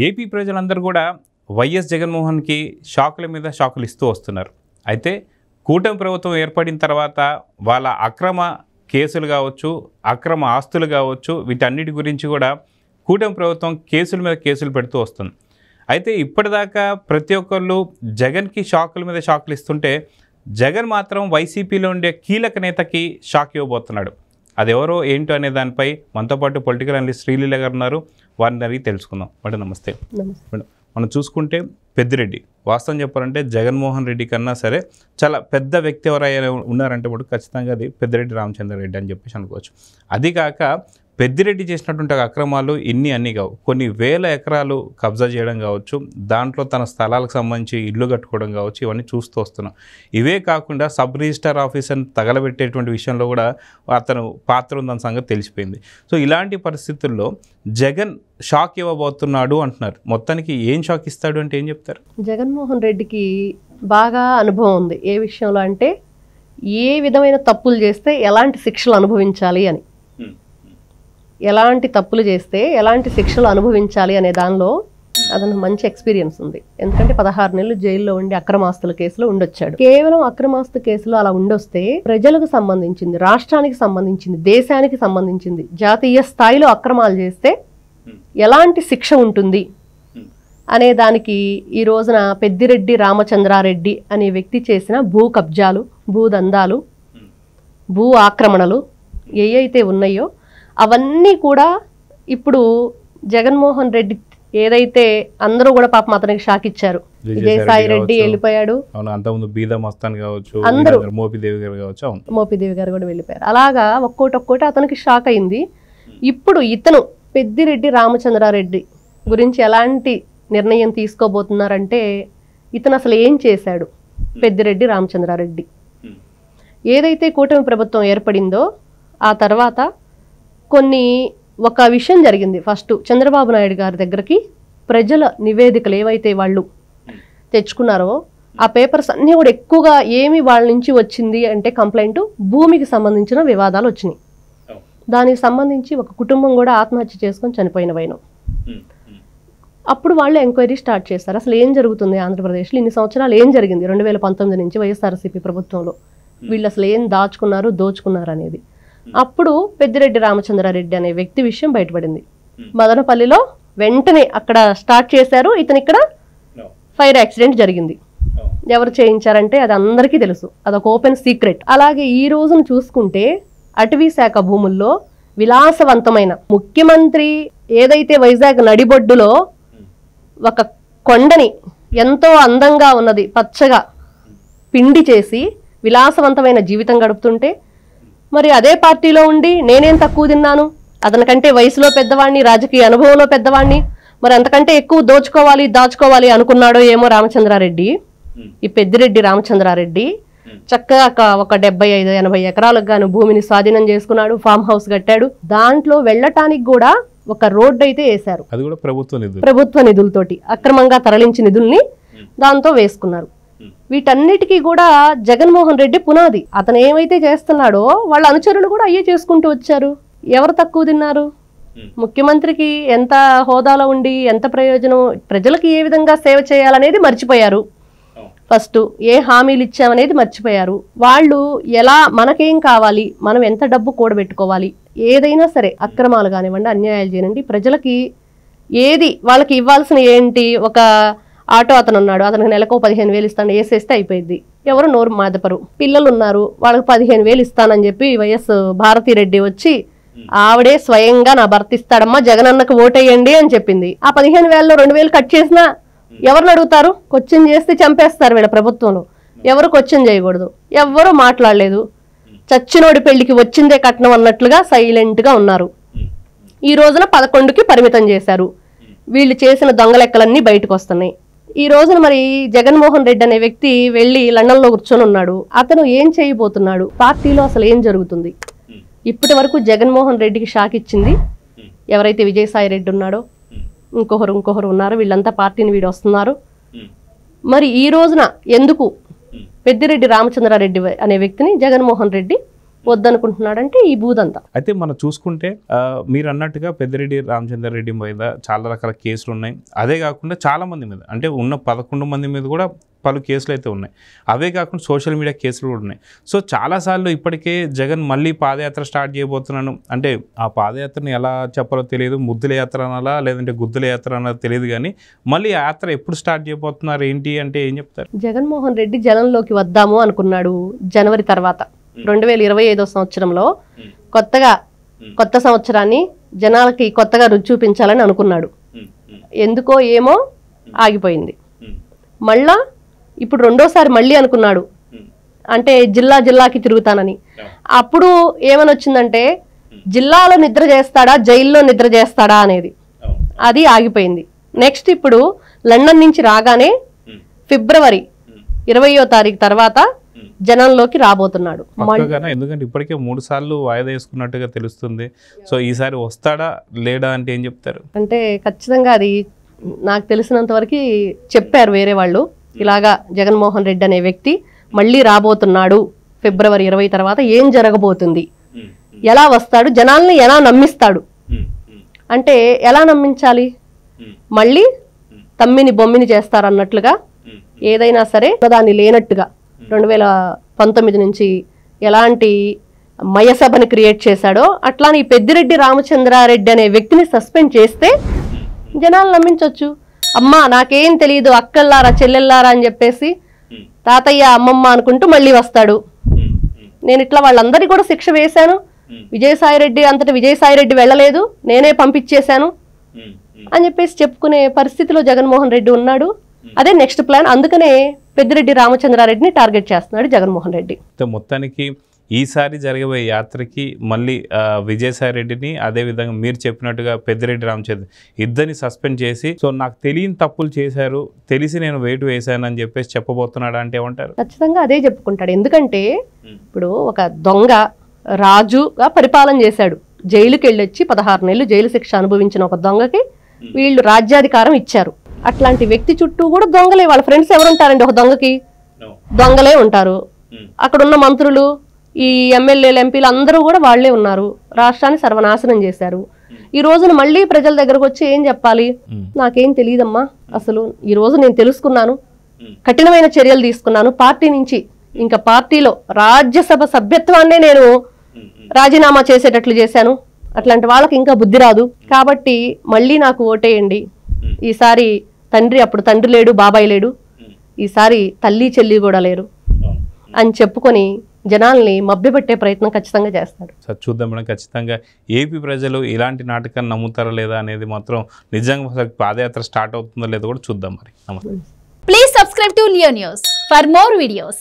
AP ప్రజలందరూ కూడా YS జగన్మోహన్కి షాకుల మీద షాకులు ఇస్తూ వస్తున్నారు. అయితే కూటమి ప్రభుత్వం ఏర్పడిన తర్వాత వాళ్ళ అక్రమ కేసులు కావచ్చు, అక్రమ ఆస్తులు కావచ్చు, వీటన్నిటి గురించి కూడా కూటమి ప్రభుత్వం కేసుల మీద కేసులు పెడుతూ వస్తుంది. అయితే ఇప్పటిదాకా ప్రతి ఒక్కళ్ళు జగన్కి షాకుల మీద షాకులు ఇస్తుంటే జగన్ మాత్రం వైసీపీలో ఉండే కీలక నేతకి షాక్ ఇవ్వబోతున్నాడు. అది ఎవరో ఏంటో అనే దానిపై మనతో పాటు పొలిటికల్ అనలిస్ట్ శ్రీలీల గారు ఉన్నారు. వారిని అడిగి తెలుసుకుందాం. మేడం నమస్తే. మేడం, మనం చూసుకుంటే పెద్దిరెడ్డి వాస్తవం చెప్పాలంటే జగన్మోహన్ రెడ్డి కన్నా సరే చాలా పెద్ద వ్యక్తి ఎవరైనా ఉన్నారంటే ఇప్పుడు ఖచ్చితంగా అది పెద్దిరెడ్డి రామచంద్రారెడ్డి అని చెప్పేసి అనుకోవచ్చు. అది కాక పెద్దిరెడ్డి చేసినటువంటి అక్రమాలు అన్నీ కావు, కొన్ని వేల ఎకరాలు కబ్జా చేయడం కావచ్చు, దాంట్లో తన స్థలాలకు సంబంధించి ఇల్లు కట్టుకోవడం కావచ్చు, ఇవన్నీ చూస్తూ వస్తున్నాం. ఇవే కాకుండా సబ్ రిజిస్టర్ ఆఫీసర్ని తగలబెట్టేటువంటి విషయంలో కూడా అతను పాత్ర ఉందన్న సంగతి తెలిసిపోయింది. సో ఇలాంటి పరిస్థితుల్లో జగన్ షాక్ ఇవ్వబోతున్నాడు అంటున్నారు. మొత్తానికి ఏం షాక్ ఇస్తాడు అంటే ఏం చెప్తారు? జగన్మోహన్ రెడ్డికి బాగా అనుభవం ఉంది ఏ విషయంలో అంటే ఏ విధమైన తప్పులు చేస్తే ఎలాంటి శిక్షలు అనుభవించాలి అని, ఎలాంటి తప్పులు చేస్తే ఎలాంటి శిక్షలు అనుభవించాలి అనే దానిలో అతనికి మంచి ఎక్స్పీరియన్స్ ఉంది. ఎందుకంటే 16 నెలలు జైల్లో ఉండి అక్రమాస్తుల కేసులో ఉండొచ్చాడు. కేవలం అక్రమాస్తు కేసులో అలా ఉండొస్తే ప్రజలకు సంబంధించింది, రాష్ట్రానికి సంబంధించింది, దేశానికి సంబంధించింది, జాతీయ స్థాయిలో అక్రమాలు చేస్తే ఎలాంటి శిక్ష ఉంటుంది అనే దానికి ఈ రోజున పెద్దిరెడ్డి రామచంద్రారెడ్డి అనే వ్యక్తి చేసిన భూ కబ్జాలు, భూదందాలు, భూ ఆక్రమణలు ఏవైతే ఉన్నాయో అవన్నీ కూడా ఇప్పుడు జగన్మోహన్ రెడ్డి ఏదైతే అందరూ కూడా పాపం అతనికి షాక్ ఇచ్చారు. విజయసాయి రెడ్డి వెళ్ళిపోయాడు, మోపిదేవి గారు కూడా వెళ్ళిపోయారు. అలాగా ఒక్కోటి అతనికి షాక్ అయింది. ఇప్పుడు ఇతను పెద్దిరెడ్డి రామచంద్రారెడ్డి గురించి ఎలాంటి నిర్ణయం తీసుకోబోతున్నారంటే ఇతను అసలు ఏం చేశాడు? పెద్దిరెడ్డి రామచంద్రారెడ్డి ఏదైతే కూటమి ప్రభుత్వం ఏర్పడిందో ఆ తర్వాత ఒక విషయం జరిగింది. ఫస్ట్ చంద్రబాబు నాయుడు గారి దగ్గరికి ప్రజల నివేదికలు ఏవైతే వాళ్ళు తెచ్చుకున్నారో ఆ పేపర్స్ అన్నీ కూడా ఎక్కువగా ఏమి వాళ్ళ నుంచి వచ్చింది అంటే కంప్లైంట్ భూమికి సంబంధించిన వివాదాలు వచ్చినాయి. దానికి సంబంధించి ఒక కుటుంబం కూడా ఆత్మహత్య చేసుకొని చనిపోయిన వైనం. అప్పుడు వాళ్ళు ఎంక్వైరీ స్టార్ట్ చేస్తారు. అసలు ఏం జరుగుతుంది ఆంధ్రప్రదేశ్లో, ఇన్ని సంవత్సరాలు ఏం జరిగింది 2019 నుంచి వైఎస్ఆర్సీపీ ప్రభుత్వంలో, వీళ్ళు అసలు ఏం దాచుకున్నారు దోచుకున్నారు అనేది. అప్పుడు పెద్దిరెడ్డి రామచంద్రారెడ్డి అనే వ్యక్తి విషయం బయటపడింది. మదనపల్లిలో వెంటనే అక్కడ స్టార్ట్ చేశారు. ఇతను ఇక్కడ ఫైర్ యాక్సిడెంట్ జరిగింది. ఎవరు చేయించారంటే అది అందరికీ తెలుసు, అదొక ఓపెన్ సీక్రెట్. అలాగే ఈ రోజును చూసుకుంటే అటవీ శాఖ భూముల్లో విలాసవంతమైన ముఖ్యమంత్రి ఏదైతే వైజాగ్ నడిబొడ్డులో ఒక కొండని ఎంతో అందంగా ఉన్నది పచ్చగా పిండి చేసి విలాసవంతమైన జీవితం గడుపుతుంటే మరి అదే పార్టీలో ఉండి నేనేం తక్కువ తిన్నాను, అతనికంటే వయసులో పెద్దవాడిని, రాజకీయ అనుభవంలో పెద్దవాడిని, మరి అంతకంటే ఎక్కువ దాచుకోవాలి అనుకున్నాడో ఏమో రామచంద్రారెడ్డి. ఈ పెద్దిరెడ్డి రామచంద్రారెడ్డి చక్కగా ఒక 75-80 ఎకరాలకు గాను భూమిని స్వాధీనం చేసుకున్నాడు, ఫామ్ హౌస్ కట్టాడు. దాంట్లో వెళ్ళటానికి కూడా ఒక రోడ్డు అయితే వేశారు. అది కూడా ప్రభుత్వ నిధులతోటి అక్రమంగా తరలించిన నిధుల్ని దాంతో వేసుకున్నారు. వీటన్నిటికీ కూడా జగన్మోహన్ రెడ్డి పునాది. అతను ఏమైతే చేస్తున్నాడో వాళ్ళ అనుచరులు కూడా అయ్యే చేసుకుంటూ వచ్చారు. ఎవరు తక్కువ తిన్నారు? ముఖ్యమంత్రికి ఎంత హోదాలో ఉండి ఎంత ప్రయోజనం, ప్రజలకు ఏ విధంగా సేవ చేయాలనేది మర్చిపోయారు. ఫస్ట్ ఏ హామీలు ఇచ్చామనేది మర్చిపోయారు. వాళ్ళు ఎలా మనకేం కావాలి, మనం ఎంత డబ్బు కూడబెట్టుకోవాలి, ఏదైనా సరే అక్రమాలు కానివ్వండి, అన్యాయాలు చేయనండి, ప్రజలకి ఏది వాళ్ళకి ఇవ్వాల్సిన ఏంటి, ఒక ఆటో అతను ఉన్నాడు, అతనికి నెలకు 15,000 ఇస్తాను, వేసేస్తే అయిపోయింది. ఎవరు నోరు మాదపరు. పిల్లలు ఉన్నారు, వాళ్ళకి 15,000 ఇస్తానని చెప్పి వైఎస్ భారతిరెడ్డి వచ్చి ఆవిడే స్వయంగా నా భర్త ఇస్తాడమ్మా జగనన్నకు ఓటేయండి అని చెప్పింది. ఆ 15,000లో 2,000 కట్ చేసినా ఎవరిని అడుగుతారు? క్వశ్చన్ చేస్తే చంపేస్తారు వీళ్ళ ప్రభుత్వంలో. ఎవరు క్వశ్చన్ చేయకూడదు, ఎవ్వరూ మాట్లాడలేదు. చచ్చినోడి పెళ్లికి వచ్చిందే కట్నం అన్నట్లుగా సైలెంట్గా ఉన్నారు. ఈ రోజున 11కి పరిమితం చేశారు. వీళ్ళు చేసిన దొంగ లెక్కలన్నీ బయటకు వస్తున్నాయి. ఈ రోజున మరి జగన్మోహన్ రెడ్డి అనే వ్యక్తి వెళ్ళి లండన్లో కూర్చొని ఉన్నాడు. అతను ఏం చేయబోతున్నాడు, పార్టీలో అసలు ఏం జరుగుతుంది? ఇప్పటి వరకు జగన్మోహన్ రెడ్డికి షాక్ ఇచ్చింది ఎవరైతే విజయసాయి రెడ్డి ఉన్నాడో, ఇంకొకరు ఉన్నారు, వీళ్ళంతా పార్టీని వీడు వస్తున్నారు. మరి ఈ రోజున ఎందుకు పెద్దిరెడ్డి రామచంద్రారెడ్డి అనే వ్యక్తిని జగన్మోహన్ రెడ్డి వద్దనుకుంటున్నాడంటే ఈ బూదంతా. అయితే మనం చూసుకుంటే మీరు అన్నట్టుగా పెద్దిరెడ్డి రామచంద్ర రెడ్డి మీద చాలా రకాల కేసులు ఉన్నాయి. అదే కాకుండా చాలా మంది మీద, అంటే ఉన్న 11 మంది మీద కూడా పలు కేసులు అయితే ఉన్నాయి. అవే కాకుండా సోషల్ మీడియా కేసులు కూడా ఉన్నాయి. సో చాలాసార్లు ఇప్పటికే జగన్ మళ్ళీ పాదయాత్ర స్టార్ట్ చేయబోతున్నాను అంటే, ఆ పాదయాత్రని ఎలా చెప్పాలో తెలియదు, ముద్దుల యాత్ర అనాలా లేదంటే గుద్దుల యాత్ర అనాలో తెలియదు, కానీ మళ్ళీ ఆ యాత్ర ఎప్పుడు స్టార్ట్ చేయబోతున్నారు ఏంటి అంటే ఏం చెప్తారు? జగన్మోహన్ రెడ్డి జనంలోకి వద్దాము అనుకున్నాడు జనవరి తర్వాత. 2025 సంవత్సరంలో కొత్త సంవత్సరాన్ని జనాలకి కొత్తగా రుచి చూపించాలని అనుకున్నాడు. ఎందుకో ఏమో ఆగిపోయింది. మళ్ళా ఇప్పుడు రెండోసారి మళ్ళీ అనుకున్నాడు, అంటే జిల్లాకి తిరుగుతానని. అప్పుడు ఏమని వచ్చిందంటే, జిల్లాలో నిద్ర చేస్తాడా జైల్లో నిద్ర చేస్తాడా అనేది, అది ఆగిపోయింది. నెక్స్ట్ ఇప్పుడు లండన్ నుంచి రాగానే ఫిబ్రవరి 20వ తారీఖు తర్వాత జనంలోకి రాబోతున్నాడు. ఎందుకంటే ఇప్పటికే 3 సార్లు వాయిదా వేసుకున్నట్టుగా తెలుస్తుంది. సో ఈసారి వస్తాడా లేడా అంటే ఏం చెప్తారు? అంటే ఖచ్చితంగా అది నాకు తెలిసినంత వరకు చెప్పారు వేరే వాళ్ళు, ఇలాగా జగన్మోహన్ రెడ్డి అనే వ్యక్తి మళ్ళీ రాబోతున్నాడు ఫిబ్రవరి 20 తర్వాత. ఏం జరగబోతుంది, ఎలా వస్తాడు, జనాల్ని ఎలా నమ్మిస్తాడు అంటే, ఎలా నమ్మించాలి, మళ్ళీ తమ్మిని బొమ్మిని చేస్తారన్నట్లుగా ఏదైనా సరే దాన్ని లేనట్టుగా 2019 నుంచి ఎలాంటి మయసభని క్రియేట్ చేశాడో అట్లానే పెద్దిరెడ్డి రామచంద్రారెడ్డి అనే వ్యక్తిని సస్పెండ్ చేస్తే జనాలు నమ్మించవచ్చు. అమ్మా నాకేం తెలియదు, అక్కల్లారా చెల్లెల్లారా అని చెప్పేసి తాతయ్య అమ్మమ్మ అనుకుంటూ మళ్ళీ వస్తాడు. నేను ఇట్లా వాళ్ళందరికీ కూడా శిక్ష వేశాను, విజయసాయిరెడ్డి అంతటా విజయసాయిరెడ్డి వెళ్ళలేదు, నేనే పంపించేశాను అని చెప్పేసి చెప్పుకునే పరిస్థితిలో జగన్మోహన్ రెడ్డి ఉన్నాడు. అదే నెక్స్ట్ ప్లాన్. అందుకనే పెద్దిరెడ్డి రామచంద్రారెడ్డిని టార్గెట్ చేస్తున్నాడు జగన్మోహన్ రెడ్డి. మొత్తానికి ఈసారి జరిగే యాత్రకి మళ్ళీ విజయసాయి రెడ్డిని, అదేవిధంగా మీరు చెప్పినట్టుగా పెద్దిరెడ్డి రామచంద్ర ఇద్దరిని సస్పెండ్ చేసి, సో నాకు తెలియని తప్పులు చేశారు, తెలిసి నేను వేటు వేశాను అని చెప్పేసి చెప్పబోతున్నాడు అంటే ఏమంటారు? ఖచ్చితంగా అదే చెప్పుకుంటాడు. ఎందుకంటే ఇప్పుడు ఒక దొంగ రాజుగా పరిపాలన చేశాడు, జైలుకి వెళ్ళొచ్చి 16 నెలలు జైలు శిక్ష అనుభవించిన ఒక దొంగకి వీళ్ళు రాజ్యాధికారం ఇచ్చారు. అట్లాంటి వ్యక్తి చుట్టూ కూడా దొంగలే, వాళ్ళ ఫ్రెండ్స్ ఎవరుంటారండి? ఒక దొంగకి దొంగలే ఉంటారు. అక్కడున్న మంత్రులు, ఈ ఎమ్మెల్యేలు, ఎంపీలు అందరూ కూడా వాళ్లే ఉన్నారు. రాష్ట్రాన్ని సర్వనాశనం చేశారు. ఈ రోజున మళ్ళీ ప్రజల దగ్గరకు వచ్చి ఏం చెప్పాలి, నాకేం తెలియదమ్మా, అసలు ఈ రోజు నేను తెలుసుకున్నాను, కఠినమైన చర్యలు తీసుకున్నాను, పార్టీ నుంచి ఇంకా పార్టీలో రాజ్యసభ సభ్యత్వాన్నే నేను రాజీనామా చేసేటట్లు చేశాను, అట్లాంటి వాళ్ళకి ఇంకా బుద్ధి రాదు, కాబట్టి మళ్ళీ నాకు ఓటేయండి, ఈసారి తండ్రి, అప్పుడు తండ్రి లేడు బాబాయ్ లేడు, ఈసారి తల్లి చెల్లి కూడా లేరు అని చెప్పుకొని జనాల్ని మభ్యపెట్టే ప్రయత్నం ఖచ్చితంగా చేస్తాడు. సార్ చూద్దాం మేడం, ఖచ్చితంగా ఏపీ ప్రజలు ఇలాంటి నాటకాన్ని నమ్ముతారా లేదా అనేది మాత్రం, నిజంగా పాదయాత్ర స్టార్ట్ అవుతుందో లేదో కూడా చూద్దాం మరి. నమస్తే. Please subscribe to Leo news for more videos.